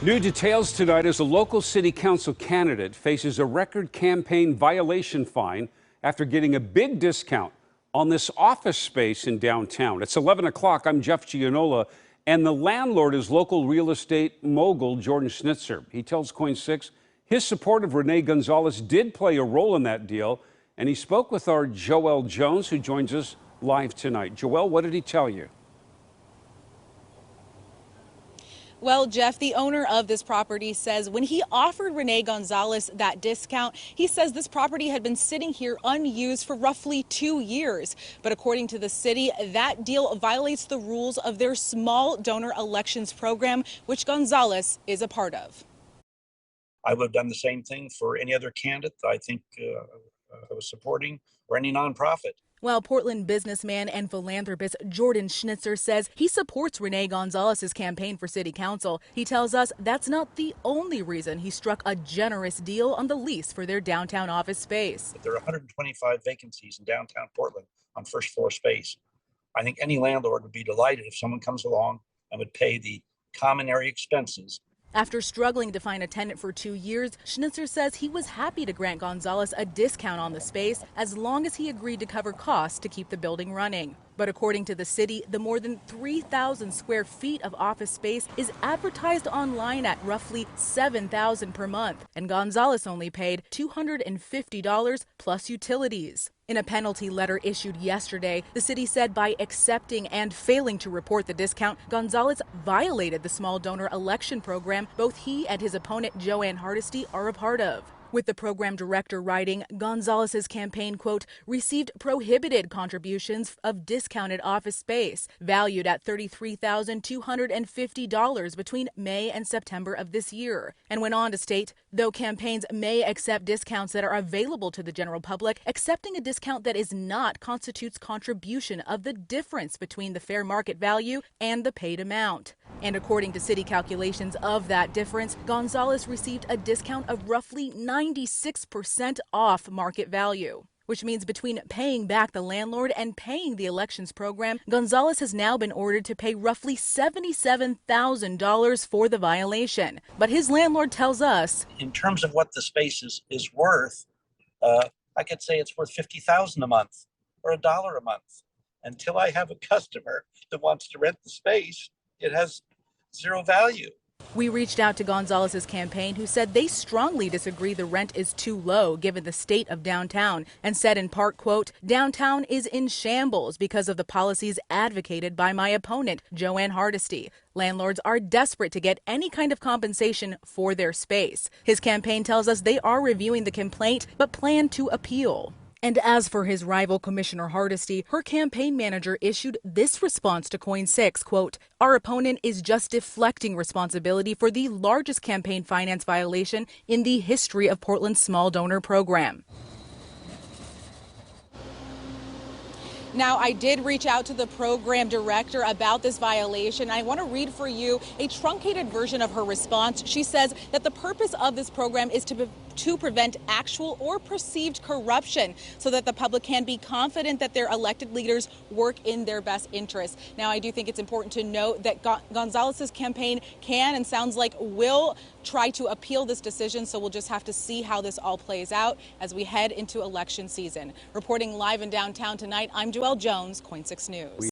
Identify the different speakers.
Speaker 1: New details tonight as a local city council candidate faces a record campaign violation fine after getting a big discount on this office space in downtown. It's 11 o'clock. I'm Jeff Gianola, and the landlord is local real estate mogul Jordan Schnitzer. He tells Coin 6 his support of Rene Gonzalez did play a role in that deal, and he spoke with our Joel Jones, who joins us live tonight. Joel, what did he tell you?
Speaker 2: Well, Jeff, the owner of this property says when he offered Rene Gonzalez that discount, he says this property had been sitting here unused for roughly 2 years. But according to the city, that deal violates the rules of their small donor elections program, which Gonzalez is a part of.
Speaker 3: I would have done the same thing for any other candidate that I think I was supporting, or any nonprofit.
Speaker 2: While Portland businessman and philanthropist Jordan Schnitzer says he supports Rene Gonzalez's campaign for city council, he tells us that's not the only reason he struck a generous deal on the lease for their downtown office space.
Speaker 3: There are 125 vacancies in downtown Portland on first floor space. I think any landlord would be delighted if someone comes along and would pay the common area expenses.
Speaker 2: After struggling to find a tenant for 2 years, Schnitzer says he was happy to grant Gonzalez a discount on the space as long as he agreed to cover costs to keep the building running. But according to the city, the more than 3,000 square feet of office space is advertised online at roughly $7,000 per month, and Gonzalez only paid $250 plus utilities. In a penalty letter issued yesterday, the city said by accepting and failing to report the discount, Gonzalez violated the small donor election program both he and his opponent Joanne Hardesty are a part of. With the program director writing, Gonzalez's campaign, quote, received prohibited contributions of discounted office space, valued at $33,250 between May and September of this year, and went on to state, though campaigns may accept discounts that are available to the general public, accepting a discount that is not constitutes contribution of the difference between the fair market value and the paid amount. And according to city calculations of that difference, Gonzalez received a discount of roughly 96% off market value, which means between paying back the landlord and paying the elections program, Gonzalez has now been ordered to pay roughly $77,000 for the violation. But his landlord tells us,
Speaker 3: in terms of what the space is worth, I could say it's worth $50,000 a month or $1 a month. Until I have a customer that wants to rent the space, it has zero value.
Speaker 2: We reached out to Gonzalez's campaign, who said they strongly disagree the rent is too low given the state of downtown, and said in part, quote, downtown is in shambles because of the policies advocated by my opponent, Joanne Hardesty. Landlords are desperate to get any kind of compensation for their space. His campaign tells us they are reviewing the complaint but plan to appeal. And as for his rival, Commissioner Hardesty, her campaign manager issued this response to Coin 6, quote, our opponent is just deflecting responsibility for the largest campaign finance violation in the history of Portland's small donor program. Now, I did reach out to the program director about this violation. I want to read for you a truncated version of her response. She says that the purpose of this program is to prevent actual or perceived corruption so that the public can be confident that their elected leaders work in their best interest. Now, I do think it's important to note that Gonzalez's campaign can and sounds like will try to appeal this decision, so we'll just have to see how this all plays out as we head into election season. Reporting live in downtown tonight, I'm Joel Jones, Coin 6 News.